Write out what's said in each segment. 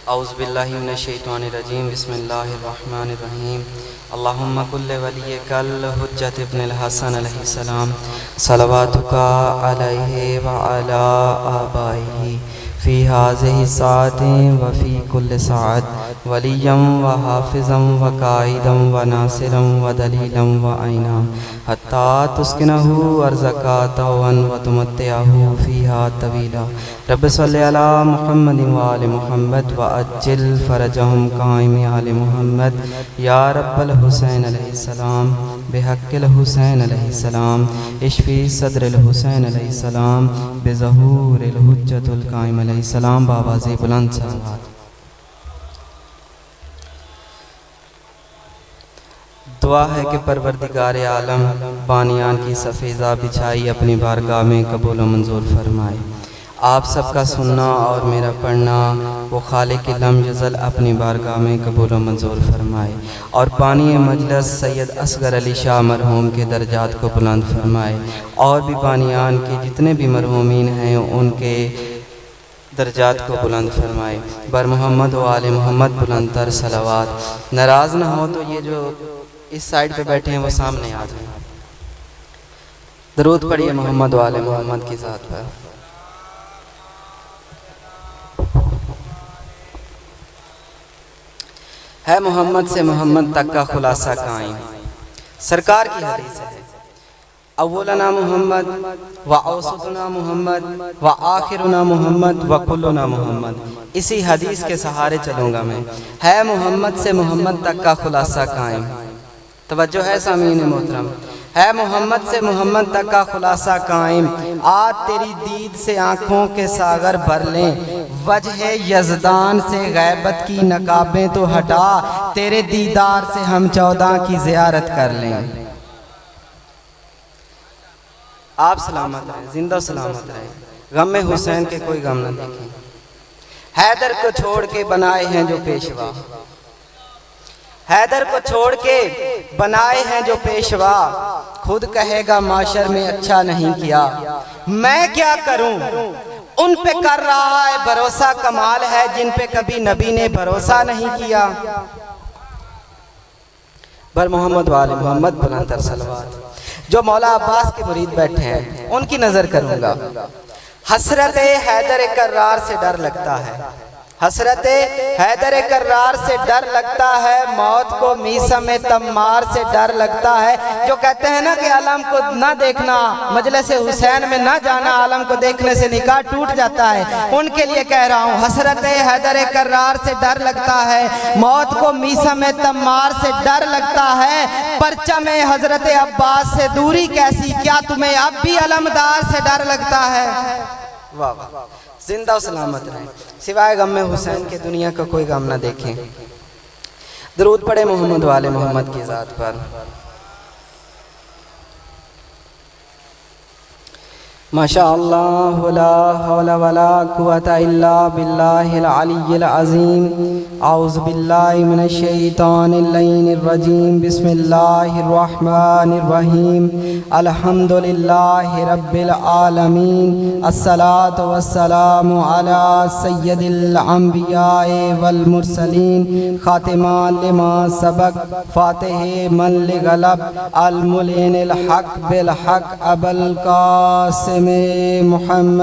औज़ुबिल्लाहि मिनश्शैतानिर्रजीम बिस्मिल्लाहिर्रहमानिर्रहीम अल्लाहुम्मा कुल्लि वलिय्यकल हुज्जत इब्नुल हसन अलैहिस्सलाम सलवातुका अलैहि व अला आबाइहि फ़ी हाज़िहि साअतिन व फ़ी कुल्लि साअत वलिय्यम व हाफ़िज़म व काइदम व नासिरम व दलीलम व ऐना हत्ता तुस्किनहु अर्ज़क़ातवन व तुमत्तिअहु फ़ीहा तवीला रब्बि सल्लि अला मुहम्मदिन व आलि मुहम्मद व अज्जिल फ़रजहुम काइमि आलि मुहम्मद या रब्बल हुसैन अलैहिस्सलाम बिहक़्क़िल हुसैन अलैहिस्सलाम इश्फ़ी सद्रिल हुसैन अलैहिस्सलाम बिज़हूरिल हुज्जतुल काइम अलैहिस्सलाम बाबाज़े बुलंद सलावत। दुआ है कि परवरदिगार आलम बानियान की सफ़ेज़ा बिछाई अपनी बारगाह में कबूल व मंजूर फरमाए। आप सबका सुनना और मेरा पढ़ना वो खालिक लम यज़ल अपनी बारगाह में कबूल व मंजूर फरमाए और बानी मजलिस सैयद असगर अली शाह मरहूम के दर्जात को बुलंद फरमाए और भी बानियान के जितने भी मरहूमीन हैं उनके दर्जात को बुलंद फरमाए। बर मोहम्मद व आले मोहम्मद बुलंद तर सलावात। नाराज़ ना हो तो ये जो इस साइड पे बैठे हैं वो सामने आ जाएं। दरूद पढ़िए मोहम्मद व आले मोहम्मद की ज़ात पर। है मोहम्मद से मोहम्मद तक का खुलासा कायम। सरकार की हदीस है, अव्वलना मोहम्मद व औसतुना मोहम्मद व आखिरुना मोहम्मद व कुल्लुना मोहम्मद। इसी हदीस के सहारे चलूँगा मैं। है मोहम्मद से मोहम्मद तक का खुलासा कायम। तवज्जो है सामीन मोहतरम। है मोहम्मद से मोहम्मद तक का खुलासा कायम। आज तेरी दीद से आँखों के सागर भर लें, वजह यज़दान से गैबत की नकाबें तो हटा, तेरे दीदार से हम 14 की ज़ियारत कर लें। आप सलामत रहें, जिंदा सलामत रहें, गम में हुसैन के कोई गम न देखें। हैदर को छोड़ के बनाए हैं जो पेशवा, हैदर को छोड़ के बनाए हैं जो पेशवा, खुद कहेगा माशर में अच्छा नहीं किया। मैं क्या करूं, उन पे कर रहा है भरोसा, कमाल है जिन पे कभी नबी ने भरोसा नहीं किया। बर मोहम्मद वाले मोहम्मद बुलंद सलवात। जो मौला अब्बास के मुरीद बैठे हैं उनकी नजर करूंगा। हसरत हैदर कर्रार से डर लगता है, हसरत हैदर कर्रार से डर लगता है, मौत को मीसम तम्मार से डर लगता है। जो कहते हैं ना कि आलम को ना देखना, मजलिस हुसैन में ना जाना, आलम को देखने से निकाह टूट जाता है, उनके लिए कह रहा हूँ। हसरत हैदर कर्रार से डर लगता है, मौत को मीसम तम्मार से डर लगता है, परचम हजरत अब्बास से दूरी कैसी, क्या तुम्हें अब भी अलमदार से डर लगता है। वाह वाह, जिंदा और सलामत रहे, सिवाय गम में हुसैन के दुनिया का कोई गम ना देखें। दरूद पढ़े मोहम्मद वाले मोहम्मद की ज़ात पर। माशाअल्लाह ला हौला वला कुव्वता इल्ला बिल्लाहिल अलिय्यिल अज़ीम। औज़ु बिल्लाहि मिनश शैतानिर रजीम। बिस्मिल्लाहिर रहमानिर रहीम। अल्हम्दुलिल्लाहि रब्बिल आलमीन। अस्सलातु वस्सलामु अला सय्यदिल अंबियाए वल मुरसलीन। खातिमान लिमा सबक, फातिह मन लिगलब, अल मुलिनिल हक बिल हक, अबुल कासिम मोहम्मद।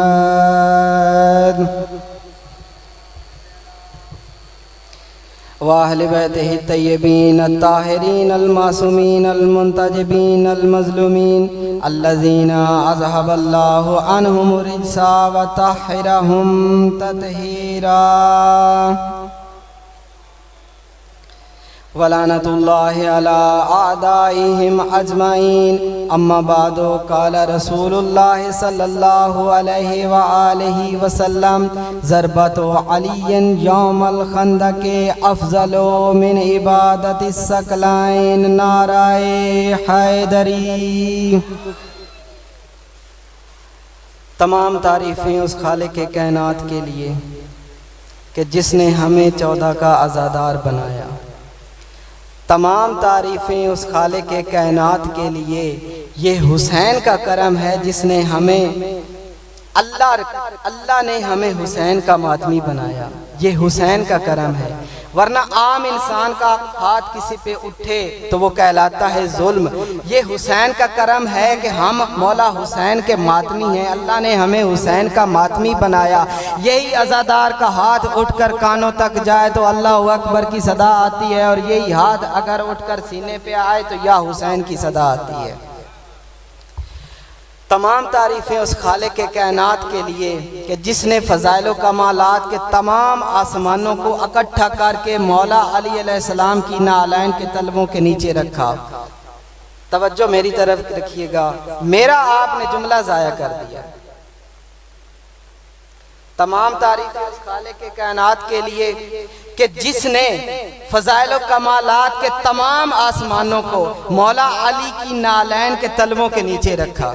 वाहले बैतिही तय्यबीन अत्ताहिरीन अल-मासूमीन अल-मुंतजबीन अल-मज़लूमीन अल्लज़ीना अज़हबल्लाहु अन्हुम रिज्सा व तहहिरहुम तत्हीरा। वलानतुल्लाहि अला आदाइहिम अजमाइन। अम्मा बादो काला रसूलुल्लाह सल्लल्लाहु अलैहि व आलिहि वसल्लम ज़रबतु अलियन यौमल खंदके अफ़ज़लो मिन इबादति सकलाइन नाराए हैदरी। तमाम तारीफ़ें उस खालिक़ कायनात के लिए कि जिसने हमें 14 का आज़ादार बनाया। तमाम तारीफ़ें उस खालिक़ कायनात के लिए, ये हुसैन का करम है जिसने हमें, अल्लाह ने हमें हुसैन का मातमी बनाया। ये हुसैन का करम है, वरना आम इंसान का हाथ किसी पे उठे तो वो कहलाता है जुल्म। ये हुसैन का करम है कि हम मौला हुसैन के मातमी हैं, अल्लाह ने हमें हुसैन का मातमी बनाया। यही अज़ादार का हाथ उठकर कानों तक जाए तो अल्लाह अकबर की सदा आती है, और यही हाथ अगर उठकर सीने पे आए तो या हुसैन की सदा आती है। तमाम तारीफ़ें उस खालिक के कायनात के लिए कि जिसने फ़ज़ाइल व कमालात के तमाम आसमानों को इकट्ठा करके मौला अली अलैहिस्सलाम की नालैन के तलवों के नीचे रखा। तवज्जो मेरी तरफ रखिएगा, मेरा आपने जुमला ज़ाया कर दिया। तमाम तारीफ़ें उस खालिक के कायनात के लिए कि जिसने फ़ज़ाइल व कमालात के तमाम आसमानों को मौला अली की नालैन के तलवों के नीचे रखा।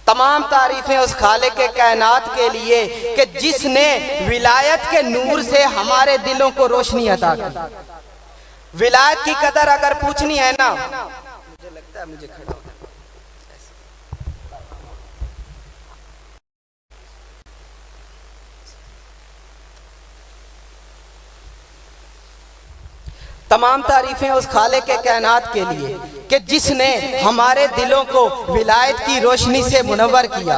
तमाम तारीफ़ें उस खालिक के कायनात के लिए कि जिसने विलायत के नूर से हमारे दिलों को रोशनी अता की। विलायत की कदर अगर पूछनी है ना, मुझे लगता है मुझे खड़ा तमाम तारीफ़ें उस खालिक के कायनात के लिए कि जिसने हमारे दिलों को विलायत की रोशनी से मुनव्वर किया।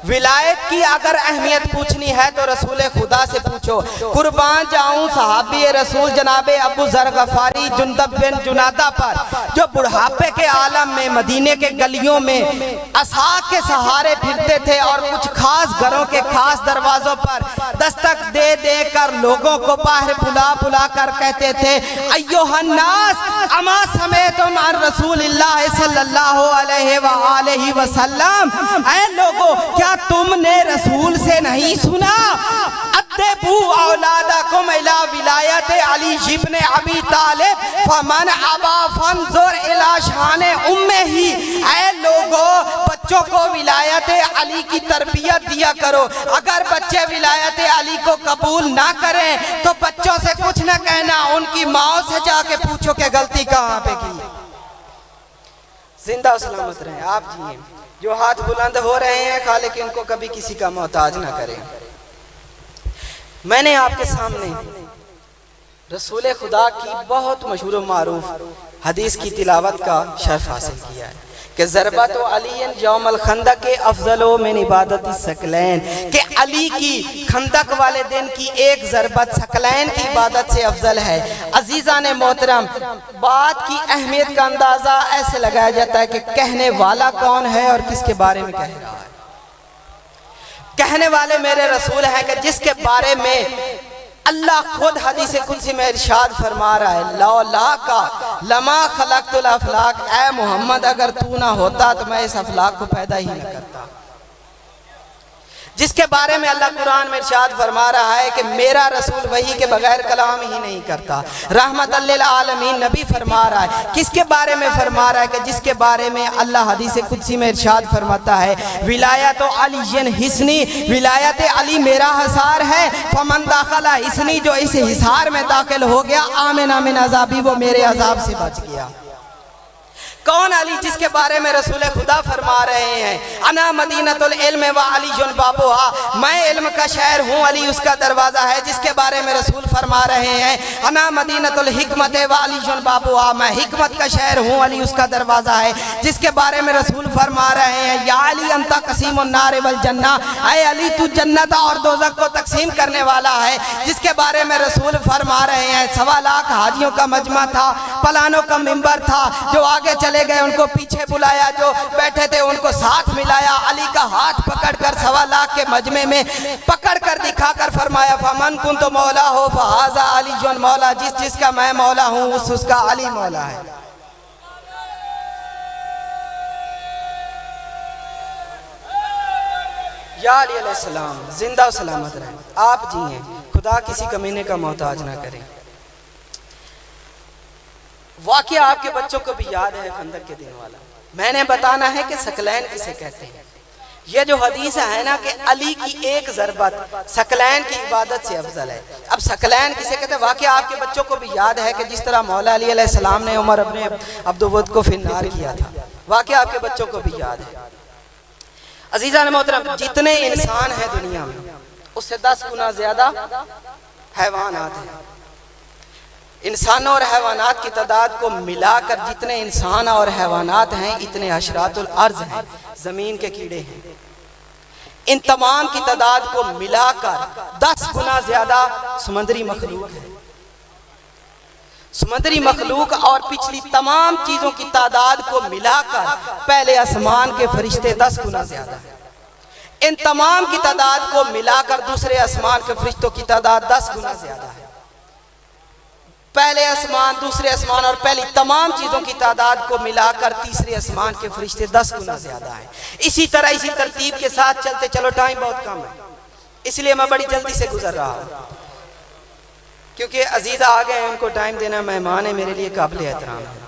विलायत की अगर अहमियत पूछनी है तो रसूल खुदा से पूछो। कुर्बान जाऊं सहाबी रसूल जनाबे अबू ज़र गफ़ारी जुंदब बिन जुनादा पर, जो बुढ़ापे के आलम में मदीने के गलियों में असा के सहारे फिरते थे और कुछ खास घरों के खास दरवाजों पर दस्तक दे दे कर लोगों को बाहर बुला बुला कर कहते थे, अय्युहन्नास अमा समेतुम अन रसूलिल्लाह सल्लल्लाहु अलैहि वसल्लम, ऐ लोगों क्या तुमने रसूल से नहीं सुना? अद्दबू औलादकुम इला विलायत अली इब्न अबी तालिब फमन अबा फंजुर इला शान उम्मिही। ऐ लोगों बच्चों को विलायत अली की तरबियत दिया करो। अगर बच्चे विलायत अली को कबूल ना करें तो बच्चों से कुछ ना कहना, उनकी माँ से जाके पूछो कि गलती कहाँ पे की। जिंदा सलामत रहें आप जिए। जो हाथ बुलंद हो रहे हैं खालिक इनको कभी किसी का मोहताज ना करें। मैंने आपके सामने रसूल खुदा की बहुत मशहूर मारूफ हदीस की तिलावत का शर्फ हासिल किया है कि ज़रबत अलीन यौमल खंदक के अफजलो में इबादत सकलैन, कि अली की खंदक वाले दिन की एक ज़रबत सकलैन की इबादत से अफजल है। अजीज़ा ने मोहतरम, बात की अहमियत का अंदाज़ा ऐसे लगाया जाता है कि कहने वाला कौन है और किसके बारे में कह रहा है। कहने वाले मेरे रसूल हैं कि जिसके बारे में अल्लाह खुद हदीस कुदसी में इरशाद फरमा रहा है, लौला का लमा खलक़तुल अफलाक, ऐ मोहम्मद अगर तू ना होता तो मैं इस अफलाक को पैदा ही न करता। जिसके बारे में अल्लाह कुरान में इरशाद फरमा रहा है कि मेरा रसूल वही के बगैर कलाम ही नहीं करता, रहमतल लिल आलमीन नबी फरमा रहा है। किसके बारे में फरमा रहा है कि जिसके बारे में अल्लाह हदीस कुदसी में इरशाद फरमाता है, विलायत अली हिस्नी, विलायत अली मेरा हिसार है। फमन दाखला हिस्नी, जो इस हिसार में दाखिल हो गया, आमिना मिन अज़ाबी, वो मेरे अजाब से बच गया। कौन अली? जिसके बारे में रसूल खुदा फरमा रहे हैं, अना मदीनतुल इल्म व अली जुन बाबुहा, मैं इल्म का शहर हूँ, अली उसका दरवाज़ा है। जिसके बारे में रसूल फरमा रहे हैं, अना मदीनतुल हिकमत व अली जुन बाबुहा, मैं हिकमत का शहर हूँ, अली उसका दरवाज़ा है। जिसके बारे में रसूल फरमा रहे हैं, या अली अंता कसीमुन नार वल जन्ना, ऐ अली तू जन्नत और दोज़ख को तकसीम करने वाला है। जिसके बारे में रसूल फरमा रहे हैं, 1.25 लाख हाजियों का मजमा था, पलानों का मिंबर था, जो आगे चले गए उनको पीछे बुलाया, जो बैठे थे उनको साथ मिलाया। अली का हाथ पकड़कर 1.25 लाख के मजमे में पकड़कर दिखाकर फरमाया, फमन कुन तो मौला हो फहाजा अली जुन मौला, जिसका मैं मौला हूँ उसका अली मौला है। या अली अलैहिस्सलाम जिंदा सलामत रहे, आप जिए, खुदा किसी कमीने का मोहताज ना करे। वाकया आपके बच्चों को भी याद है खंदक के दिन वाला। मैंने बताना है कि सकलैन किसे कहते हैं। यह जो हदीस है ना कि अली की एक ज़रबत सकलैन की इबादत से अफजल है। अब सकलैन किसे कहते हैं? वाकया आपके बच्चों को भी याद है कि जिस तरह मौला अली अलैहिस्सलाम ने उमर अपने अब्दुवद को फिन्नार किया था, वाकया आपके बच्चों को भी याद है। अजीज़ान मोहतरम, जितने इंसान हैं दुनिया में उससे 10 गुना ज्यादा हैवानात हैं। इंसानों और हैवानात की तादाद को मिलाकर जितने इंसान और हैवानात हैं इतने अशरातुल अर्ज हैं, जमीन के कीड़े हैं। इन तमाम की तादाद को मिलाकर 10 गुना ज्यादा समुद्री मखलूक है। समुद्री मखलूक और पिछली तमाम चीजों की तादाद को मिलाकर पहले आसमान के फरिश्ते 10 गुना ज्यादा है। इन तमाम की तादाद को मिलाकर दूसरे आसमान के फरिश्तों की तादाद 10 गुना ज्यादा है। पहले आसमान, दूसरे आसमान और पहली तमाम चीजों की तादाद को मिलाकर तीसरे आसमान के फरिश्ते 10 गुना ज्यादा है। इसी तरह इसी तरतीब के साथ चलते चलो, टाइम बहुत कम है इसलिए मैं बड़ी जल्दी से गुजर रहा हूं, क्योंकि अजीजा आ गए हैं, उनको टाइम देना मेहमान है, मेरे लिए काबिल एहतराम है।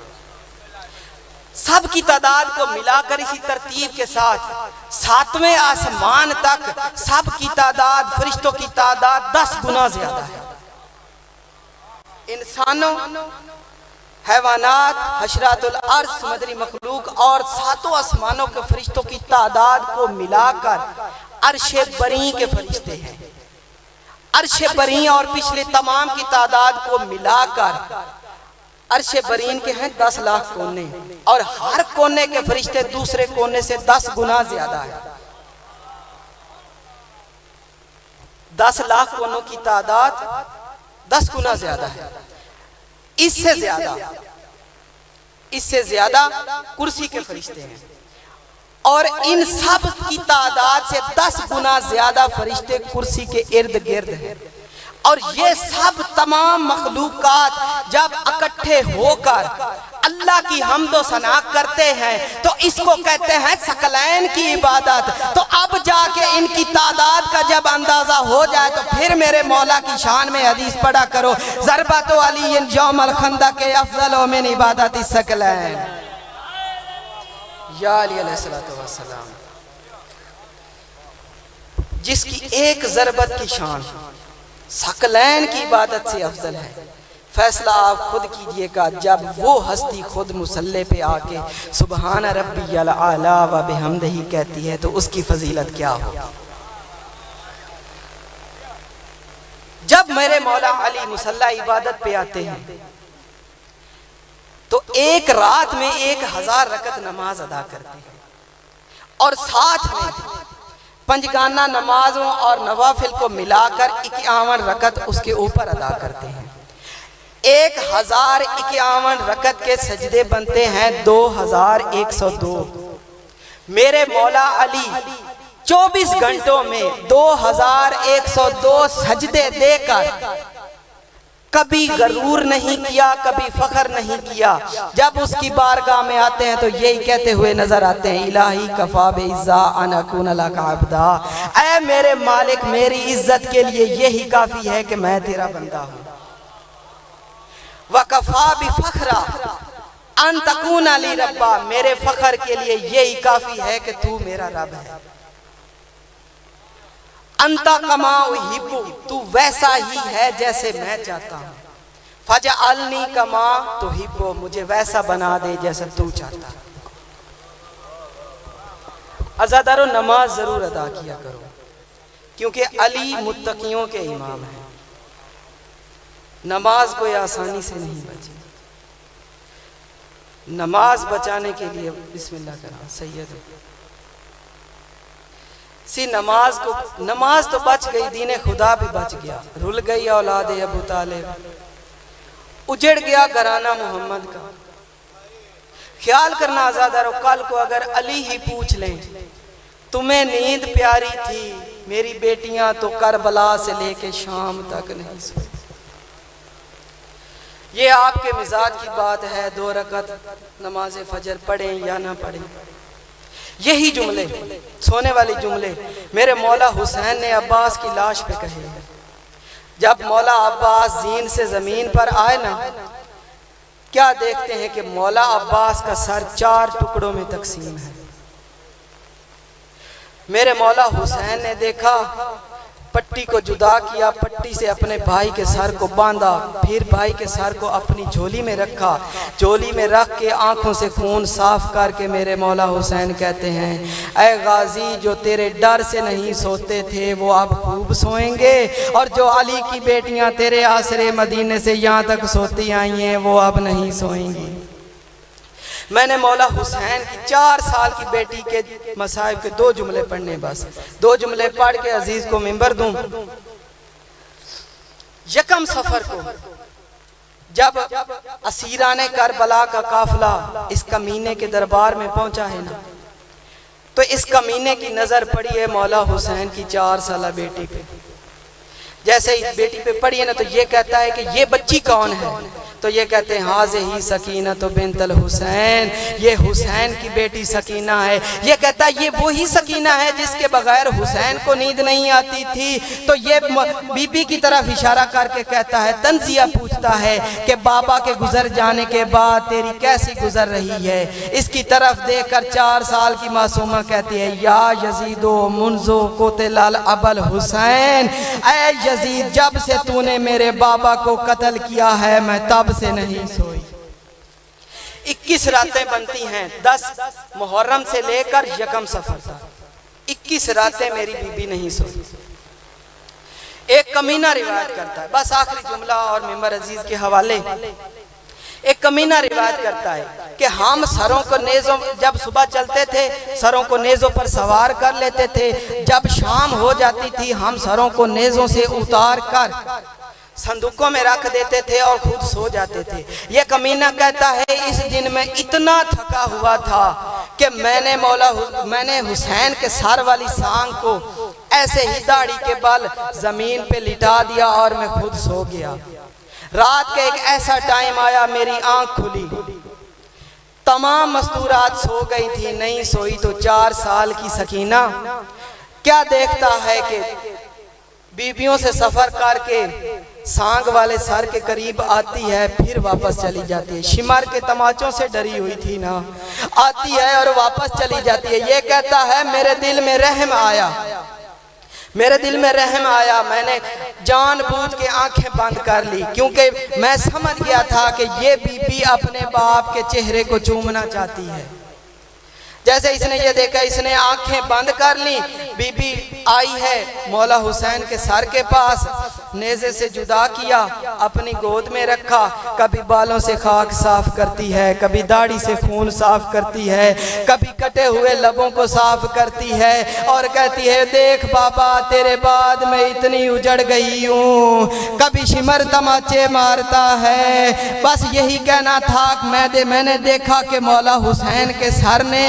सब की तादाद को मिलाकर इसी तरतीब के साथ 7वें आसमान तक सब की तादाद, फरिश्तों की तादाद 10 गुना ज्यादा है। इंसानों, हैवानात, हशरातुल अर्ज, समुद्री मखलूक और 7 आसमानों के फरिश्तों की तादाद को मिलाकर अर्शे बरी के फरिश्ते हैं। अर्शे बरी और पिछले तमाम की तादाद को मिलाकर अर्शे बरीन के हैं 10 लाख कोने, और हर कोने के फरिश्ते दूसरे कोने से 10 गुना ज्यादा है। 10 लाख कोनों की तादाद 10 गुना ज्यादा है। इससे ज्यादा कुर्सी के फरिश्ते हैं, और इन सब की तादाद से 10 गुना ज्यादा फरिश्ते कुर्सी के इर्द गिर्द हैं। और ये सब तमाम मखलूकात जब इकट्ठे होकर अल्लाह की हम्दो सना करते हैं तो इसको कहते हैं सकलैन की इबादत। तो अब जाके इनकी तादाद का जब अंदाजा हो जाए तो फिर मेरे मौला की शान में हदीस पढ़ा करो, ज़रबत अली यौमल खंदक अफ़ज़ल मिन इबादत सकलैन। या अली अलैहिस्सलातु वस्सलाम, जिसकी एक ज़रबत की शान सकलैन की इबादत से अफजल है। फैसला आप खुद कीजिएगा, जब वो हस्ती खुद मुसल्ले पे आके सुबहान रब्बियल आला व बिहम्दिही कहती है तो उसकी फजीलत क्या हो। जब मेरे मौला अली मुसल्ला इबादत पे आते हैं तो एक रात में 1000 रकत नमाज अदा करते हैं, और साथ में पंजगाना नमाजों और नवाफिल को मिलाकर 51 रकत उसके ऊपर अदा करते हैं। 1051 रकत के सजदे बनते हैं 2102। मेरे मौला अली 24 घंटों में 2102 सजदे देकर कभी गरूर नहीं किया, कभी फखर नहीं किया। जब उसकी बारगाह में आते हैं तो यही कहते हुए नजर आते हैं, इलाही कफा बेइज्जा अन अकून लका अब्दा, ऐ मेरे मालिक मेरी इज्जत के लिए यही काफी है कि मैं तेरा बंदा हूँ। वकफा बिफखरा अन तकून अली रब्बा, मेरे फखर के लिए यही काफी है कि तू मेरा रब है। अंता कमा उहिब्बु, तू वैसा ही है जैसे मैं चाहता हूँ। फजअलनी कमा तुहिब्बु, मुझे वैसा बना दे जैसा तू चाहता है। अज़ादारो, नमाज जरूर अदा किया करो, क्योंकि अली मुत्तकियों के इमाम हैं। नमाज कोई आसानी से नहीं बची। नमाज बचाने के लिए बिस्मिल्लाह करा सैयद सी नमाज तो बच गई, दीन खुदा भी बच गया। रुल गई औलाद अबू तालिब, उजड़ गया घराना मोहम्मद का। ख्याल करना आज़ादारो, कल को अगर अली ही पूछ लें तुम्हें नींद प्यारी थी, मेरी बेटियां तो करबला से लेके शाम तक नहीं सोई। ये आपके मिजाज की बात है, 2 रकत नमाज फजर पढ़ें या ना पढ़ें। यही जुमले, सोने वाले जुमले मेरे मौला हुसैन ने अब्बास की लाश पे कहे। जब मौला अब्बास जीन से जमीन पर आए ना, क्या देखते हैं कि मौला अब्बास का सर 4 टुकड़ों में तकसीम है। मेरे मौला हुसैन ने देखा पट्टी को जुदा किया, पट्टी से अपने भाई के सर को बांधा, फिर भाई के सर को अपनी झोली में रखा, झोली में रख के आंखों से खून साफ करके मेरे मौला हुसैन कहते हैं, ऐ गाजी जो तेरे डर से नहीं सोते थे वो अब खूब सोएंगे, और जो अली की बेटियां तेरे आसरे मदीने से यहाँ तक सोती आई हैं वो अब नहीं सोएंगी। मैंने मौला हुसैन की 4 साल की बेटी के मसाइब के 2 जुमले पढ़ने, बस 2 जुमले पढ़ के अजीज को मिंबर दूं। यकम सफर को जब असीराने करबला का काफिला इस कमीने के दरबार में पहुंचा है ना, तो इस कमीने की नजर पड़ी है मौला हुसैन की 4 साल बेटी पे। जैसे इस बेटी पे पड़ी है ना, तो ये कहता है कि ये बच्ची कौन है, तो ये कहते हैं हाज़े ही सकीना तो बिनतल हुसैन, ये हुसैन की बेटी सकीना है। ये कहता है ये वही सकीना है जिसके बगैर हुसैन को नींद नहीं आती थी। तो ये बीबी की तरफ इशारा करके कहता है, तंजिया पूछता है कि बाबा के गुजर जाने के बाद तेरी कैसी गुजर रही है। इसकी तरफ देखकर 4 साल की मासूमा कहती है, या यजीदो मुंजो कोतेलाल अबल हुसैन, ऐ यजीद जब से तूने मेरे बाबा को कत्ल किया है मैं तब से नहीं सोई। 21 रातें बनती हैं, 10 मुहर्रम से लेकर यकम सफर तक 21 रातें मेरी बीबी नहीं सोई। एक कमीना रिवायत करता है, बस आखिरी जुमला और मिंबर अजीज के हवाले। एक कमीना रिवायत करता है कि हम सरों को नेज़ों, जब सुबह चलते थे सरों को नेज़ों पर सवार कर लेते थे, जब शाम हो जाती थी हम सरों को नेज़ों से उतार कर संदूकों में रख देते थे और खुद सो जाते थे। यह कमीना कहता है इस दिन में इतना थका हुआ था कि मैंने हुसैन के सर वाली सांग को ऐसे ही दाढ़ी के बल जमीन पे लिटा दिया और मैं खुद सो गया। रात का एक ऐसा टाइम आया, मेरी आंख खुली, तमाम मस्तूरात सो गई थी, नहीं सोई तो 4 साल की सकीना क्या देखता है कि बीबियों से सफर करके सांग वाले सर के करीब आती है, फिर वापस चली जाती है। शिमर के तमाचों से डरी हुई थी ना, आती है और वापस चली जाती है। ये कहता है मेरे दिल में रहम आया, मेरे दिल में रहम आया, मैंने जानबूझ के आंखें बंद कर ली, क्योंकि मैं समझ गया था कि ये बीबी अपने बाप के चेहरे को चूमना चाहती है। जैसे इसने ये देखा, इसने आंखें बंद कर ली, बीबी आई है मौला हुसैन के सर के पास, नेज़े से जुदा किया, अपनी गोद में रखा, कभी बालों से खाक साफ करती है, कभी दाढ़ी से खून साफ करती है, कभी कटे हुए लबों को साफ करती है और कहती है देख बाबा तेरे बाद मैं इतनी उजड़ गई हूँ। कभी शिमर तमाचे मारता है। बस यही कहना था, मैंने देखा कि मौला हुसैन के सर ने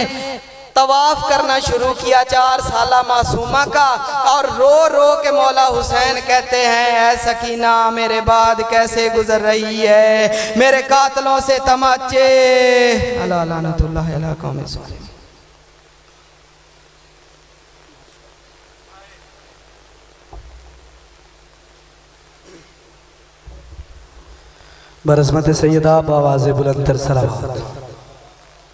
तवाफ करना शुरू किया 4 साला मासूमा का, और रो रो के मौला हुसैन कहते हैं ऐ सकीना मेरे बाद कैसे गुजर रही है, मेरे कातलों से तमाचे। अला लानतुल्लाह अला कौम ज़ालिम। बरज़मत सैयदा बावाज़े बुलंद सलावत।